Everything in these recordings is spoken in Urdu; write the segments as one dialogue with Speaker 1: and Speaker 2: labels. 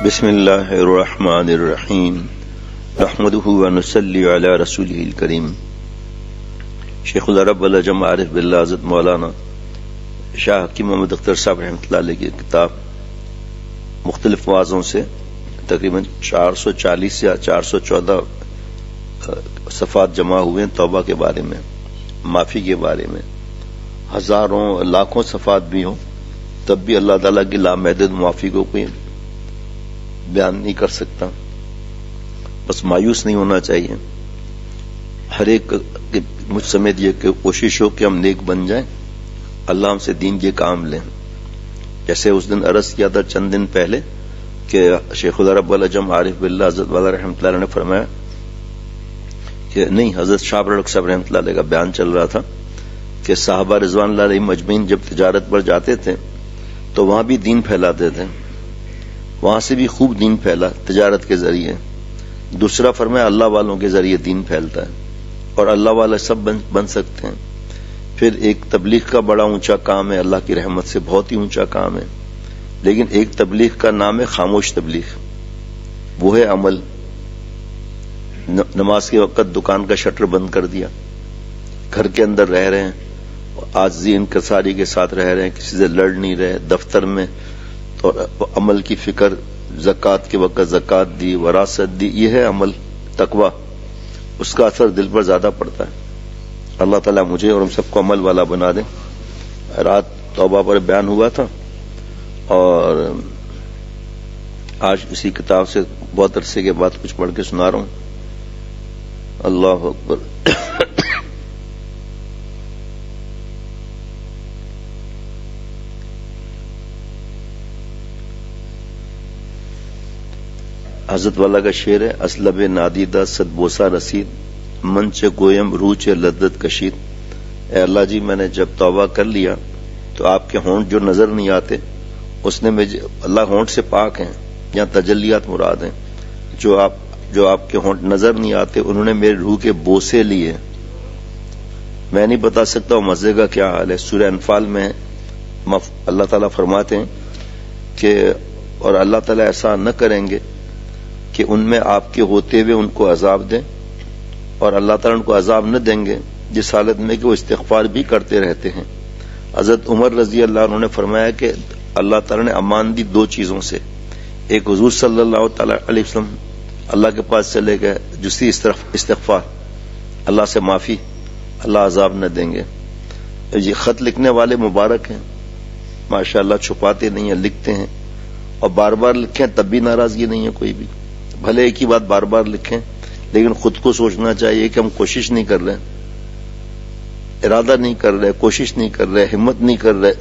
Speaker 1: بسم اللہ الرحمن الرحیم نحمدہ ونصلی علی رسولہ الکریم۔ شیخ العرب والعجم عارف باللہ حضرت مولانا شاہ حکیم محمد اختر صاحب رحمۃ اللہ علیہ کی کتاب مختلف موازوں سے تقریباً 440 یا 414 صفحات جمع ہوئے ہیں توبہ کے بارے میں، معافی کے بارے میں۔ ہزاروں لاکھوں صفحات بھی ہوں تب بھی اللہ تعالیٰ کی لامحدود معافی کو کوئی بیان نہیں کر سکتا۔ بس مایوس نہیں ہونا چاہیے، ہر ایک مجھ سمیت یہ کہ کوشش ہو کہ ہم نیک بن جائیں، اللہ ہم سے دین کے کام لیں۔ جیسے اس دن عرض کیا تھا چند دن پہلے کہ شیخ العرب والعجم عارف باللہ حضرت والا رحمۃ اللہ نے فرمایا کہ نہیں، حضرت شاہ رڑک صاحب رحمۃ اللہ علیہ کا بیان چل رہا تھا کہ صحابہ رضوان اللہ علیہ مجمعین جب تجارت پر جاتے تھے تو وہاں بھی دین پھیلاتے تھے، وہاں سے بھی خوب دین پھیلا تجارت کے ذریعے۔ دوسرا فرمایا اللہ والوں کے ذریعے دین پھیلتا ہے اور اللہ والے سب بن سکتے ہیں۔ پھر ایک تبلیغ کا بڑا اونچا کام ہے، اللہ کی رحمت سے بہت ہی اونچا کام ہے، لیکن ایک تبلیغ کا نام ہے خاموش تبلیغ، وہ ہے عمل۔ نماز کے وقت دکان کا شٹر بند کر دیا، گھر کے اندر رہ رہے ہیں، عاجزی انکساری کے ساتھ رہ رہے ہیں، کسی سے لڑ نہیں رہے، دفتر میں اور عمل کی فکر، زکوٰۃ کے وقت زکوٰۃ دی، وراثت دی، یہ ہے عمل تقویٰ، اس کا اثر دل پر زیادہ پڑتا ہے۔ اللہ تعالیٰ مجھے اور ہم سب کو عمل والا بنا دے۔ رات توبہ پر بیان ہوا تھا اور آج اسی کتاب سے بہت عرصے کے بعد کچھ پڑھ کے سنا رہا ہوں۔ اللہ اکبر۔ حضرت والا کا شعر ہے، اسلب نادیدہ صد بوسہ رسید، منچ گویم روچ لذت کشید۔ اے اللہ جی، میں نے جب توبہ کر لیا تو آپ کے ہونٹ جو نظر نہیں آتے، اس نے مجھے، اللہ ہونٹ سے پاک ہیں، یہاں تجلیات مراد ہیں، جو آپ کے ہونٹ نظر نہیں آتے، انہوں نے میرے روح کے بوسے لیے۔ میں نہیں بتا سکتا وہ مزے کا کیا حال ہے۔ سورہ انفال میں اللہ تعالیٰ فرماتے ہیں کہ اور اللہ تعالیٰ ایسا نہ کریں گے کہ ان میں آپ کے ہوتے ہوئے ان کو عذاب دیں، اور اللہ تعالیٰ ان کو عذاب نہ دیں گے جس حالت میں کہ وہ استغفار بھی کرتے رہتے ہیں۔ حضرت عمر رضی اللہ عنہ نے فرمایا کہ اللہ تعالیٰ نے امان دی دو چیزوں سے، ایک حضور صلی اللہ تعالیٰ علیہ وسلم اللہ کے پاس چلے گئے، دوسری استغفار، اللہ سے معافی، اللہ عذاب نہ دیں گے۔ یہ خط لکھنے والے مبارک ہیں، ماشاءاللہ، چھپاتے نہیں ہیں، لکھتے ہیں، اور بار بار لکھیں تب بھی ناراضگی نہیں ہے کوئی بھی، بھلے ایک ہی بات بار بار لکھیں، لیکن خود کو سوچنا چاہیے کہ ہم کوشش نہیں کر رہے، ارادہ نہیں کر رہے، کوشش نہیں کر رہے، ہمت نہیں کر رہے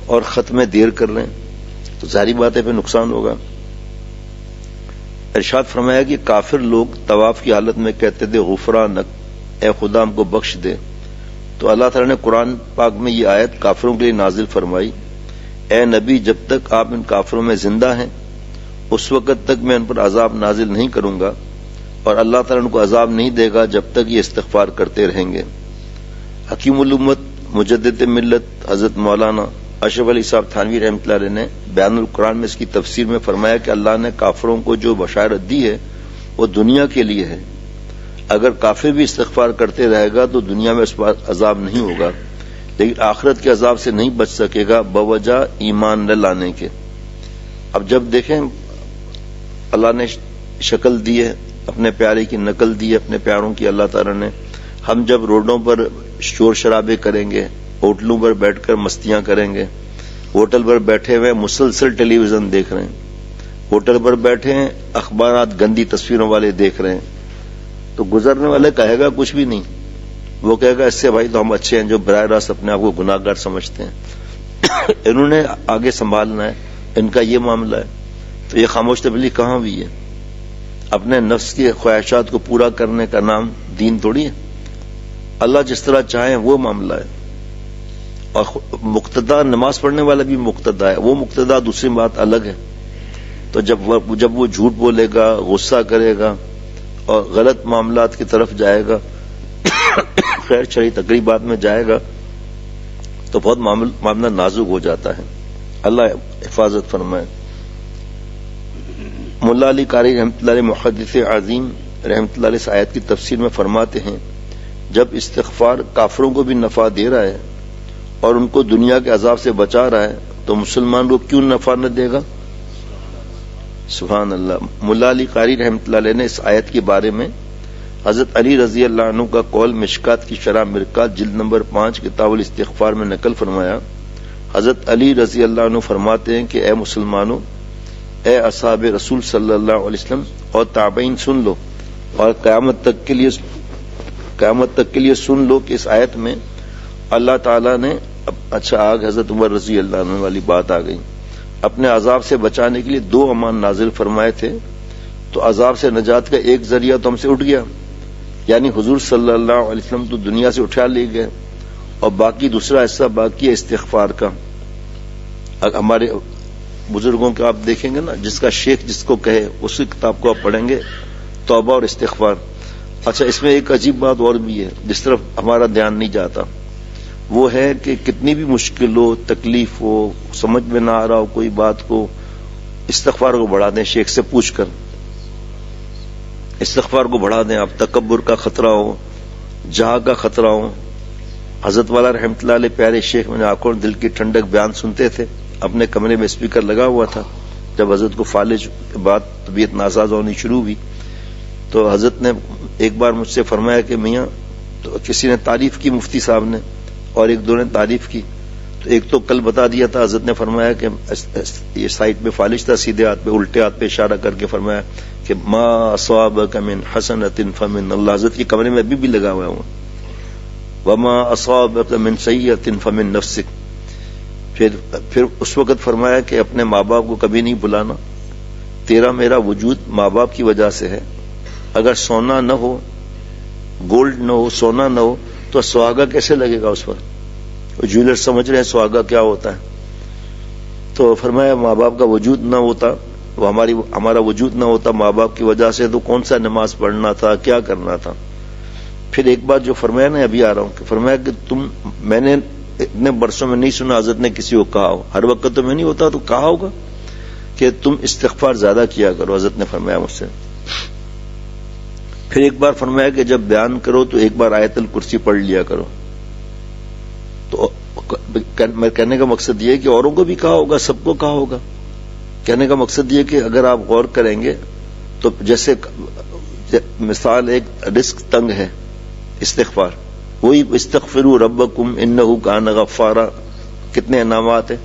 Speaker 1: اور خط میں دیر کر رہے ہیں، تو ظاہری بات ہے پھر نقصان ہوگا۔ ارشاد فرمایا کہ کافر لوگ طواف کی حالت میں کہتے تھے غفرانک، اے خدا ہم کو بخش دے، تو اللہ تعالیٰ نے قرآن پاک میں یہ آیت کافروں کے لیے نازل فرمائی، اے نبی جب تک آپ ان کافروں میں زندہ ہیں اس وقت تک میں ان پر عذاب نازل نہیں کروں گا، اور اللہ تعالیٰ ان کو عذاب نہیں دے گا جب تک یہ استغفار کرتے رہیں گے۔ حکیم الامت مجدد ملت حضرت مولانا اشرف علی صاحب تھانوی رحمۃ اللہ علیہ نے بیان القرآن میں اس کی تفسیر میں فرمایا کہ اللہ نے کافروں کو جو بشارت دی ہے وہ دنیا کے لیے ہے، اگر کافر بھی استغفار کرتے رہے گا تو دنیا میں اس پر عذاب نہیں ہوگا، لیکن آخرت کے عذاب سے نہیں بچ سکے گا بوجہ ایمان نہ لانے کے۔ اب جب دیکھیں اللہ نے شکل دی ہے، اپنے پیارے کی نقل دی ہے، اپنے پیاروں کی اللہ تعالیٰ نے، ہم جب روڈوں پر شور شرابے کریں گے، ہوٹلوں پر بیٹھ کر مستیاں کریں گے، ہوٹل پر بیٹھے ہوئے مسلسل ٹیلی ویژن دیکھ رہے ہیں، ہوٹل پر بیٹھے ہیں اخبارات گندی تصویروں والے دیکھ رہے ہیں، تو گزرنے والے کہے گا کچھ بھی نہیں، وہ کہے گا اس سے بھائی تو ہم اچھے ہیں جو براہ راست اپنے آپ کو گناہ گار سمجھتے ہیں۔ انہوں نے آگے سنبھالنا ہے، ان کا یہ معاملہ ہے، تو یہ خاموش تبلیغ کہاں ہوئی ہے؟ اپنے نفس کی خواہشات کو پورا کرنے کا نام دین تھوڑی ہے۔ اللہ جس طرح چاہے وہ معاملہ ہے، اور مقتدا نماز پڑھنے والا بھی مقتدا ہے، وہ مقتدا دوسری بات الگ ہے۔ تو جب وہ جھوٹ بولے گا، غصہ کرے گا اور غلط معاملات کی طرف جائے گا، خیر شرعی تقریبات میں جائے گا، تو بہت معاملہ نازک ہو جاتا ہے۔ اللہ حفاظت فرمائے۔ ملا علی قاری رحمۃ اللہ علیہ محدث عظیم رحمۃ اللہ علیہ اس آیت کی تفسیر میں فرماتے ہیں جب استغفار کافروں کو بھی نفع دے رہا ہے اور ان کو دنیا کے عذاب سے بچا رہا ہے تو مسلمان کو کیوں نفع نہ دے گا؟ سبحان اللہ۔ ملا علی قاری رحمۃ اللہ علیہ نے اس آیت کے بارے میں حضرت علی رضی اللہ عنہ کا قول مشکات کی شرح مرکات جلد نمبر 5 کتاب الاستغفار میں نقل فرمایا۔ حضرت علی رضی اللہ عنہ فرماتے ہیں کہ اے مسلمانوں، اے اصحاب رسول صلی اللہ علیہ وسلم اور تابعین سن لو، اور قیامت تک کے لیے سن لو کہ اس آیت میں اللہ تعالیٰ نے آگ حضرت عمر رضی اللہ عنہ والی بات آ گئی، اپنے عذاب سے بچانے کے لیے 2 امان نازل فرمائے تھے، تو عذاب سے نجات کا ایک ذریعہ تو ہم سے اٹھ گیا، یعنی حضور صلی اللہ علیہ وسلم تو دنیا سے اٹھا لے گئے، اور باقی دوسرا حصہ باقی ہے استغفار کا۔ ہمارے بزرگوں کا آپ دیکھیں گے نا، جس کا شیخ جس کو کہے اس کی کتاب کو آپ پڑھیں گے، توبہ اور استغفار۔ اچھا، اس میں ایک عجیب بات اور بھی ہے جس طرف ہمارا دھیان نہیں جاتا، وہ ہے کہ کتنی بھی مشکل ہو، تکلیف ہو، سمجھ میں نہ آ رہا ہو کوئی بات کو، استغفار کو بڑھا دیں شیخ سے پوچھ کر، استغفار کو بڑھا دیں آپ۔ تکبر کا خطرہ ہو، جہاں کا خطرہ ہو، حضرت والا رحمۃ اللہ علیہ پیارے شیخ میں نے آنکھوں دل کی ٹھنڈک بیان سنتے تھے، اپنے کمرے میں اسپیکر لگا ہوا تھا۔ جب حضرت کو فالج کے بعد طبیعت ناساز ہونی شروع ہوئی تو حضرت نے ایک بار مجھ سے فرمایا کہ میاں، تو کسی نے تعریف کی مفتی صاحب نے اور ایک دو نے تعریف کی، تو ایک تو کل بتا دیا تھا، حضرت نے فرمایا کہ یہ سائٹ پہ فالج تھا، سیدھے ہاتھ پہ الٹے ہاتھ پہ اشارہ کر کے فرمایا کہ ما اصابک من حسنۃ فمن اللہ، حضرت کے کمرے میں ابھی بھی لگا ہوا ہوں، وما اصابک من سیئۃ فمن نفسک۔ پھر اس وقت فرمایا کہ اپنے ماں باپ کو کبھی نہیں بلانا، تیرا میرا وجود ماں باپ کی وجہ سے ہے، اگر سونا نہ ہو، گولڈ نہ ہو، سونا نہ ہو تو سہاگا کیسے لگے گا اس پر؟ جویلر سمجھ رہے ہیں سہاگا کیا ہوتا ہے، تو فرمایا ماں باپ کا وجود نہ ہوتا، وہ ہمارا وجود نہ ہوتا ماں باپ کی وجہ سے، تو کون سا نماز پڑھنا تھا، کیا کرنا تھا۔ پھر ایک بات جو فرمایا نا، ابھی آ رہا ہوں، کہ فرمایا کہ میں نے اتنے برسوں میں نہیں سنا حضرت نے کسی کو کہا ہو، ہر وقت تو میں نہیں ہوتا، تو کہا ہوگا کہ تم استغفار زیادہ کیا کرو، حضرت نے فرمایا مجھ سے۔ پھر ایک بار فرمایا کہ جب بیان کرو تو ایک بار آیت الکرسی پڑھ لیا کرو۔ تو میں کہنے کا مقصد یہ ہے کہ اوروں کو بھی کہا ہوگا، سب کو کہا ہوگا۔ کہنے کا مقصد یہ کہ اگر آپ غور کریں گے تو جیسے مثال ایک رزق تنگ ہے، استغفار، وہی استغفروا ربکم انہ کان غفارا، کتنے انعامات ہیں۔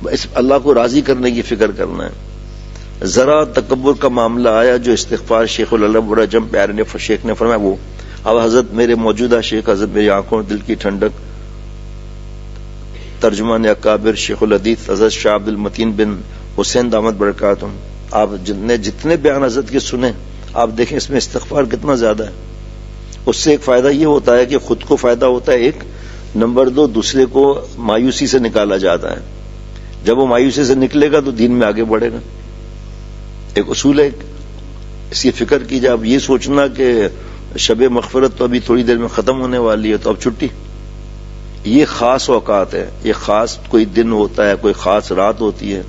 Speaker 1: اس اللہ کو راضی کرنے کی فکر کرنا ہے۔ ذرا تکبر کا معاملہ آیا جو استغفار شیخ العلم رجم پیارے نے شیخ نے فرمایا وہ، اب حضرت میرے موجودہ شیخ، حضرت میری آنکھوں دل کی ٹھنڈک، ترجمان اکابر شیخ الحدیث حضرت شاہ عبد المتین بن حسین دامت برکاتہم، آپ جتنے بیان حضرت کے سنے، آپ دیکھیں اس میں استغفار کتنا زیادہ ہے۔ اس سے ایک فائدہ یہ ہوتا ہے کہ خود کو فائدہ ہوتا ہے، ایک نمبر 2 دوسرے کو مایوسی سے نکالا جاتا ہے، جب وہ مایوسی سے نکلے گا تو دین میں آگے بڑھے گا۔ ایک اصول ہے، اس کی فکر کیجیے، اب یہ سوچنا کہ شب مغفرت تو ابھی تھوڑی دیر میں ختم ہونے والی ہے تو اب چھٹی، یہ خاص اوقات ہے، یہ خاص کوئی دن ہوتا ہے، کوئی خاص رات ہوتی ہے۔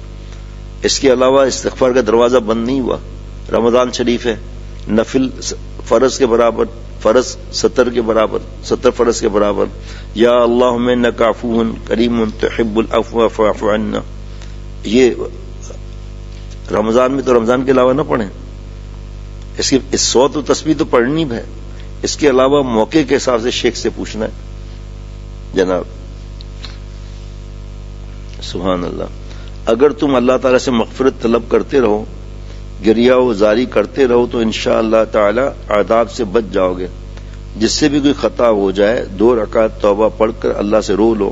Speaker 1: اس کے علاوہ استغفار کا دروازہ بند نہیں ہوا۔ رمضان شریف ہے، نفل فرض کے برابر، فرض 70 کے برابر، 70 فرض کے برابر، یا اللہم انک عفو کریم تحب العفو فاعف عنا، یہ رمضان میں تو رمضان کے علاوہ نہ پڑھیں، اس کی 100 تسبیح تو پڑھنی ہے، اس کے علاوہ موقع کے حساب سے شیخ سے پوچھنا ہے جناب۔ سبحان اللہ۔ اگر تم اللہ تعالیٰ سے مغفرت طلب کرتے رہو، گریہ و زاری کرتے رہو تو انشاءاللہ تعالی عذاب سے بچ جاؤ گے۔ جس سے بھی کوئی خطا ہو جائے 2 رکعت توبہ پڑھ کر اللہ سے رو لو،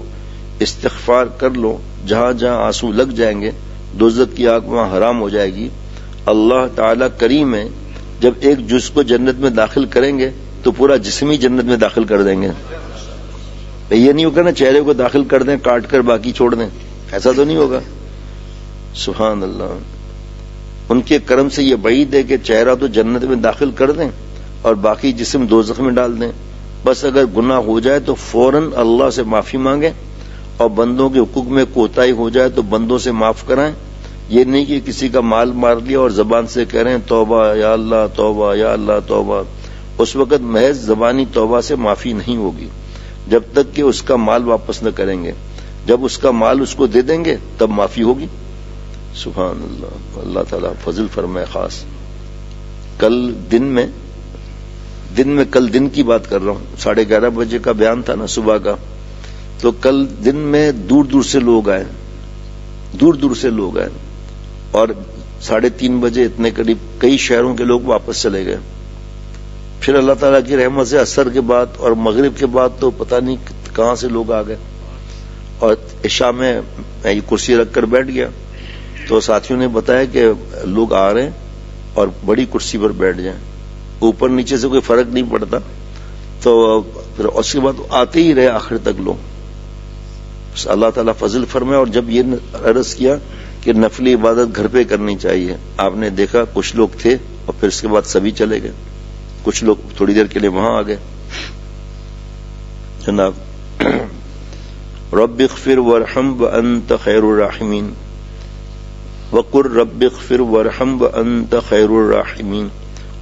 Speaker 1: استغفار کر لو، جہاں جہاں آنسو لگ جائیں گے دوزخ کی آگ وہاں حرام ہو جائے گی۔ اللہ تعالی کریم ہے، جب ایک جز کو جنت میں داخل کریں گے تو پورا جسم ہی جنت میں داخل کر دیں گے۔ یہ نہیں ہوگا نا چہرے کو داخل کر دیں کاٹ کر باقی چھوڑ دیں، ایسا تو نہیں ہوگا۔ سبحان اللہ۔ ان کے کرم سے یہ بعید ہے کہ چہرہ تو جنت میں داخل کر دیں اور باقی جسم دوزخ میں ڈال دیں۔ بس اگر گناہ ہو جائے تو فوراً اللہ سے معافی مانگیں، اور بندوں کے حقوق میں کوتاہی ہو جائے تو بندوں سے معاف کرائیں، یہ نہیں کہ کسی کا مال مار لیا اور زبان سے کہہ رہے ہیں توبہ یا اللہ توبہ یا اللہ توبہ. اس وقت محض زبانی توبہ سے معافی نہیں ہوگی جب تک کہ اس کا مال واپس نہ کریں گے. جب اس کا مال اس کو دے دیں گے تب معافی ہوگی. سبحان اللہ. اللہ تعالیٰ فضل فرمائے. خاص کل دن میں کل دن کی بات کر رہا ہوں, 11:30 بجے کا بیان تھا نا صبح کا, تو کل دن میں دور دور سے لوگ آئے اور 3:30 بجے اتنے قریب کئی شہروں کے لوگ واپس چلے گئے. پھر اللہ تعالیٰ کی رحمت سے عصر کے بعد اور مغرب کے بعد تو پتہ نہیں کہاں سے لوگ آ گئے, اور عشاء میں یہ کرسی رکھ کر بیٹھ گیا تو ساتھیوں نے بتایا کہ لوگ آ رہے ہیں اور بڑی کرسی پر بیٹھ جائیں, اوپر نیچے سے کوئی فرق نہیں پڑتا. تو پھر اس کے بعد آتے ہی رہے آخر تک لوگ. اللہ تعالیٰ فضل فرمائے. اور جب یہ عرض کیا کہ نفلی عبادت گھر پہ کرنی چاہیے, آپ نے دیکھا کچھ لوگ تھے اور پھر اس کے بعد سبھی چلے گئے, کچھ لوگ تھوڑی دیر کے لیے وہاں آ گئے. جناب رب اغفر وارحم وانت خیر الراحمین وقل رب اغفر وارحم وانت خیر الراحمین.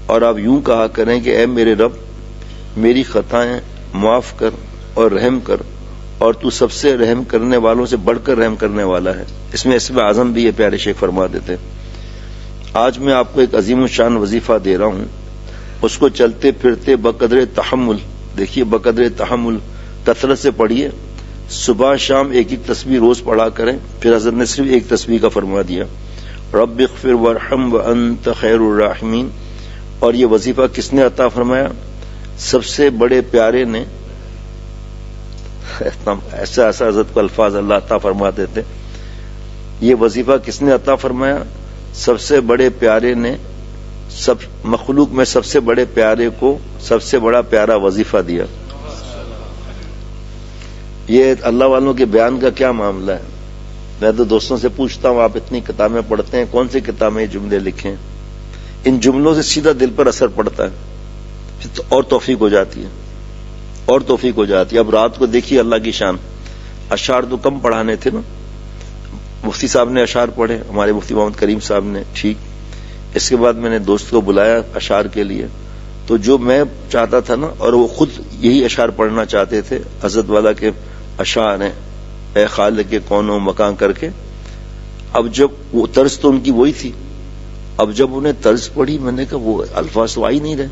Speaker 1: اور آپ یوں کہا کریں کہ اے میرے رب میری خطائیں معاف کر اور رحم کر, اور تو سب سے رحم کرنے والوں سے بڑھ کر رحم کرنے والا ہے. اس میں اسم اعظم بھی یہ پیارے شیخ فرما دیتے. آج میں آپ کو ایک عظیم الشان وظیفہ دے رہا ہوں, اس کو چلتے پھرتے بقدر تحمل, دیکھیے بقدر تحمل کثرت سے پڑھیے. صبح شام ایک تسبیح روز پڑھا کریں. پھر حضرت نے صرف ایک تسبیح کا فرما دیا, رب اغفر وارحم وانت خیر الراحمین. اور یہ وظیفہ کس نے عطا فرمایا؟ سب سے بڑے پیارے نے. ایسا حضرت کو الفاظ اللہ عطا فرما دیتے. یہ وظیفہ کس نے عطا فرمایا؟ سب سے بڑے پیارے نے سب مخلوق میں سب سے بڑے پیارے کو سب سے بڑا پیارا وظیفہ دیا. یہ اللہ والوں کے بیان کا کیا معاملہ ہے؟ میں تو دوستوں سے پوچھتا ہوں, آپ اتنی کتابیں پڑھتے ہیں, کون سی کتابیں یہ جملے لکھیں؟ ان جملوں سے سیدھا دل پر اثر پڑتا ہے اور توفیق ہو جاتی ہے, اور توفیق ہو جاتی ہے. اب رات کو دیکھیے اللہ کی شان. اشعار تو کم پڑھانے تھے نا, مفتی صاحب نے اشعار پڑھے, ہمارے مفتی محمد کریم صاحب نے, ٹھیک. اس کے بعد میں نے دوست کو بلایا اشعار کے لیے, تو جو میں چاہتا تھا نا, اور وہ خود یہی اشعار پڑھنا چاہتے تھے, حضرت والا کے اشعار ہیں, اے خالق کون و مکان کر کے. اب جب وہ طرز تو ان کی وہی تھی, اب جب انہیں طرز پڑھی میں نے کہا وہ الفاظ تو آ ہی نہیں رہے,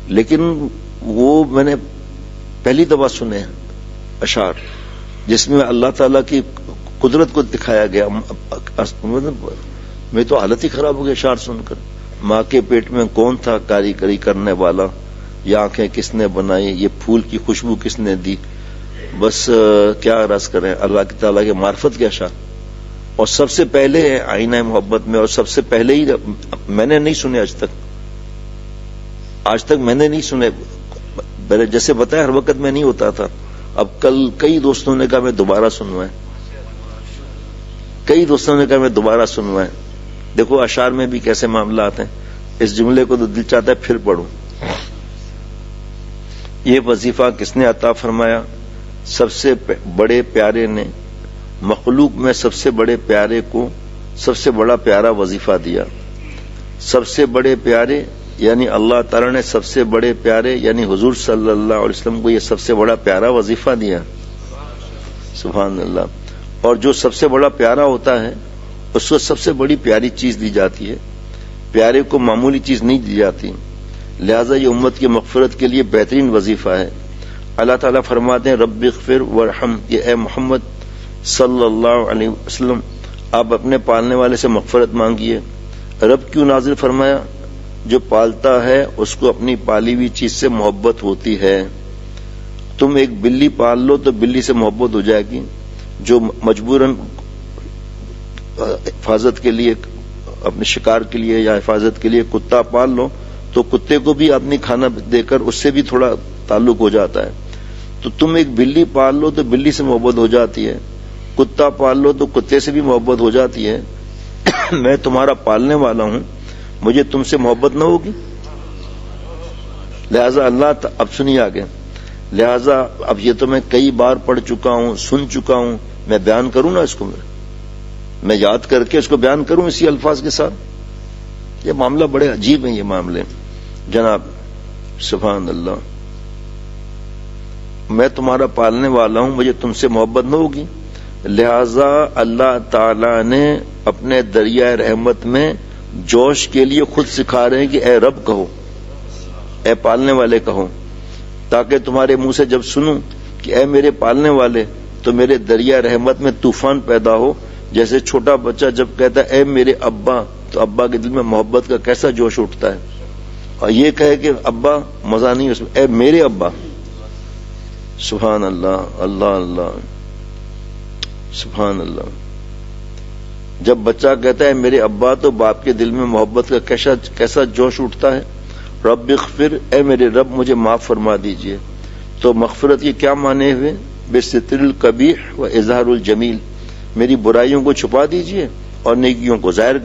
Speaker 1: لیکن وہ میں نے پہلی دفعہ سنے ہیں اشعار جس میں اللہ تعالیٰ کی قدرت کو دکھایا گیا. میں تو حالت ہی خراب ہو گئی اشعار سن کر. ماں کے پیٹ میں کون تھا کاریگری کرنے والا, یہ آنکھیں کس نے بنائی, یہ پھول کی خوشبو کس نے دی. بس کیا عرض کریں اللہ کی تعالیٰ کے معرفت کے اشعار. اور سب سے پہلے آئینہ محبت میں, اور سب سے پہلے ہی میں نے نہیں سنے آج تک میں نے نہیں سنے. جیسے بتایا ہر وقت میں نہیں ہوتا تھا. اب کل کئی دوستوں نے کہا میں دوبارہ سنوائیں, دیکھو اشعار میں بھی کیسے معاملات ہیں. اس جملے کو تو دل چاہتا ہے پھر پڑھوں. یہ وظیفہ کس نے عطا فرمایا؟ سب سے بڑے پیارے نے مخلوق میں سب سے بڑے پیارے کو سب سے بڑا پیارا وظیفہ دیا. سب سے بڑے پیارے یعنی اللہ تعالیٰ نے سب سے بڑے پیارے یعنی حضور صلی اللہ علیہ وسلم کو یہ سب سے بڑا پیارا وظیفہ دیا. سبحان اللہ. اور جو سب سے بڑا پیارا ہوتا ہے اس کو سب سے بڑی پیاری چیز دی جاتی ہے, پیارے کو معمولی چیز نہیں دی جاتی. لہذا یہ امت کی مغفرت کے لیے بہترین وظیفہ ہے. اللہ تعالیٰ فرماتے ہیں رب اغفر وارحم, یہ اے محمد صلی اللہ علیہ وسلم آپ اپنے پالنے والے سے مغفرت مانگیے. رب کیوں نازل فرمایا؟ جو پالتا ہے اس کو اپنی پالی ہوئی چیز سے محبت ہوتی ہے. تم ایک بلی پال لو تو بلی سے محبت ہو جائے گی. جو مجبوراً حفاظت کے لیے اپنے شکار کے لیے یا حفاظت کے لیے کتا پال لو تو کتے کو بھی اپنی کھانا دے کر اس سے بھی تھوڑا تعلق ہو جاتا ہے. تو تم ایک بلی پال لو تو بلی سے محبت ہو جاتی ہے, کتا پال لو تو کتے سے بھی محبت ہو جاتی ہے. میں تمہارا پالنے والا ہوں, مجھے تم سے محبت نہ ہوگی؟ لہذا اللہ اب سنیے آگے. لہذا اب یہ تو میں کئی بار پڑھ چکا ہوں, سن چکا ہوں, میں بیان کروں نا اس کو. میں یاد کر کے اس کو بیان کروں اسی الفاظ کے ساتھ؟ یہ معاملہ بڑے عجیب ہیں یہ معاملے جناب. سبحان اللہ. میں تمہارا پالنے والا ہوں، مجھے تم سے محبت نہ ہوگی؟ لہذا اللہ تعالی نے اپنے دریائے رحمت میں جوش کے لیے خود سکھا رہے ہیں کہ اے رب کہو، اے پالنے والے کہو، تاکہ تمہارے منہ سے جب سنوں کہ اے میرے پالنے والے تو میرے دریائے رحمت میں طوفان پیدا ہو. جیسے چھوٹا بچہ جب کہتا ہے اے میرے ابا، تو ابا کے دل میں محبت کا کیسا جوش اٹھتا ہے. اور یہ کہے کہ ابا مزہ نہیں اس میں، اے میرے ابا. سبحان اللہ، اللہ اللہ، سبحان اللہ. جب بچہ کہتا ہے میرے ابا تو باپ کے دل میں محبت کا کیسا جوش اٹھتا ہے. رب اغفر، اے میرے رب مجھے معاف فرما دیجئے. تو مغفرت یہ کیا معنی ہوئے؟ بستر القبیح و اظہار الجمیل، میری برائیوں کو چھپا دیجئے اور نیکیوں کو ظاہر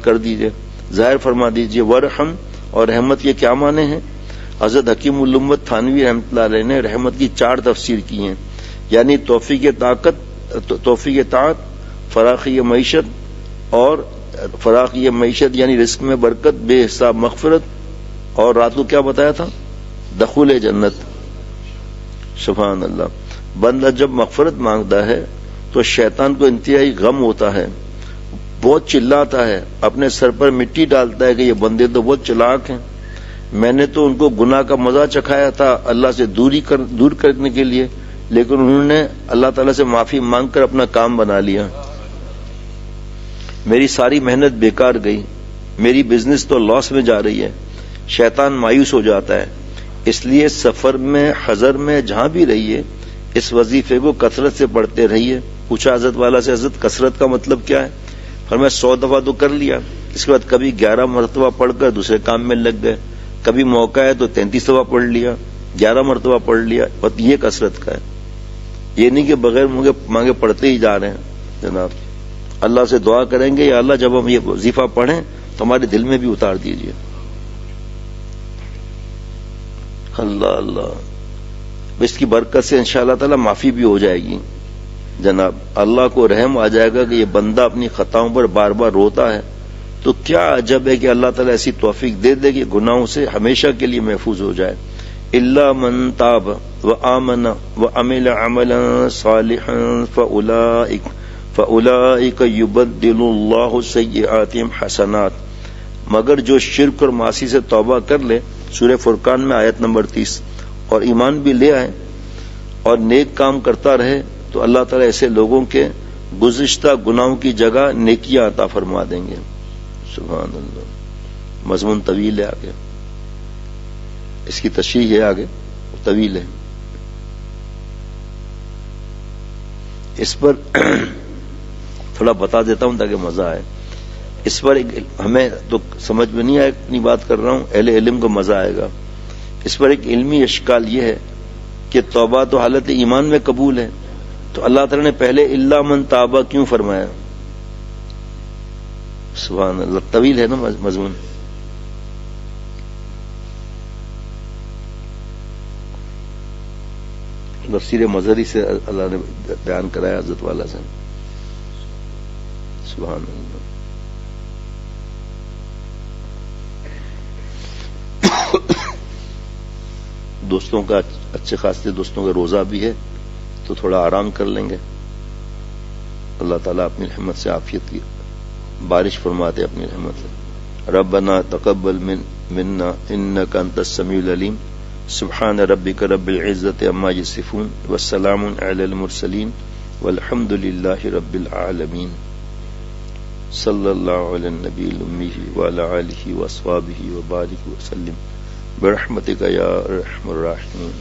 Speaker 1: کر دیجئے، ظاہر فرما دیجئے. ورحم، اور رحمت یہ کیا معنی ہیں؟ حضرت حکیم الامت تھانوی رحمۃ اللہ علیہ نے رحمت کی 4 تفسیر کی ہیں، یعنی توفیق طاعت، فراخی معیشت، اور فراخی معیشت یعنی رزق میں برکت، بے حساب مغفرت، اور رات کو کیا بتایا تھا؟ دخول جنت. سبحان اللہ. بندہ جب مغفرت مانگتا ہے تو شیطان کو انتہائی غم ہوتا ہے، بہت چلاتا ہے، اپنے سر پر مٹی ڈالتا ہے کہ یہ بندے تو بہت چلاک ہیں، میں نے تو ان کو گناہ کا مزہ چکھایا تھا اللہ سے دور کرنے کے لیے، لیکن انہوں نے اللہ تعالیٰ سے معافی مانگ کر اپنا کام بنا لیا، میری ساری محنت بیکار گئی، میری بزنس تو لاس میں جا رہی ہے. شیطان مایوس ہو جاتا ہے. اس لیے سفر میں، حضر میں، جہاں بھی رہیے اس وظیفے کو کثرت سے پڑھتے رہیے. پوچھا حضرت والا سے، حضرت کثرت کا مطلب کیا ہے؟ فرمایا 100 دفعہ تو کر لیا، اس کے بعد کبھی 11 مرتبہ پڑھ کر دوسرے کام میں لگ گئے، کبھی موقع ہے تو 33 دفعہ پڑھ لیا، 11 مرتبہ پڑھ لیا. اور یہ کثرت کا ہے، یہ نہیں کہ بغیر مانگے پڑھتے ہی جا رہے ہیں. جناب اللہ سے دعا کریں گے یا اللہ جب ہم یہ وظیفہ پڑھیں تو ہمارے دل میں بھی اتار دیجیے. اللہ اللہ. اس کی برکت سے انشاءاللہ تعالی معافی بھی ہو جائے گی. جناب اللہ کو رحم آ جائے گا کہ یہ بندہ اپنی خطاؤں پر بار بار روتا ہے، تو کیا عجب ہے کہ اللہ تعالیٰ ایسی توفیق دے دے کہ گناہوں سے ہمیشہ کے لیے محفوظ ہو جائے. الا من تاب وآمن وعمل عملا صالحا فاولئک یبدل اللہ سیئاتہم حسنات. مگر جو شرک اور معاصی سے توبہ کر لے، سورہ فرقان میں آیت نمبر 30، اور ایمان بھی لے آئے اور نیک کام کرتا رہے تو اللہ تعالیٰ ایسے لوگوں کے گزشتہ گناہوں کی جگہ نیکیاں عطا فرما دیں گے. سبحان اللہ. مضمون طویل ہے آگے، اس کی تشریح ہے آگے، طویل ہے. اس پر تھوڑا بتا دیتا ہوں تاکہ مزہ آئے. اس پر ہمیں تو سمجھ میں نہیں آئے، اتنی بات کر رہا ہوں، اہل علم کو مزہ آئے گا. اس پر ایک علمی اشکال یہ ہے کہ توبہ تو حالت ایمان میں قبول ہے، تو اللہ تعالیٰ نے پہلے الا من تابہ کیوں فرمایا؟ سبحان اللہ. طویل ہے نا مضمون. تفسیر مظہری سے اللہ نے بیان کرایا حضرت والا سے. سبحان اللہ. دوستوں کا اچھے خاصے دوستوں کا روزہ بھی ہے تو تھوڑا آرام کر لیں گے. اللہ تعالیٰ اپنی رحمت سے عافیت کی بارش فرماتے اپنی رحمت سے. ربنا تقبل منا انک انت السمیع العلیم. سبحان ربک رب العزت عما یصفون والسلام علی المرسلین والحمد للہ رب العالمین. صلی اللہ علی النبی الامی وعلی آلہ واصحابہ وبارک وسلم برحمتک یا ارحم الراحمین.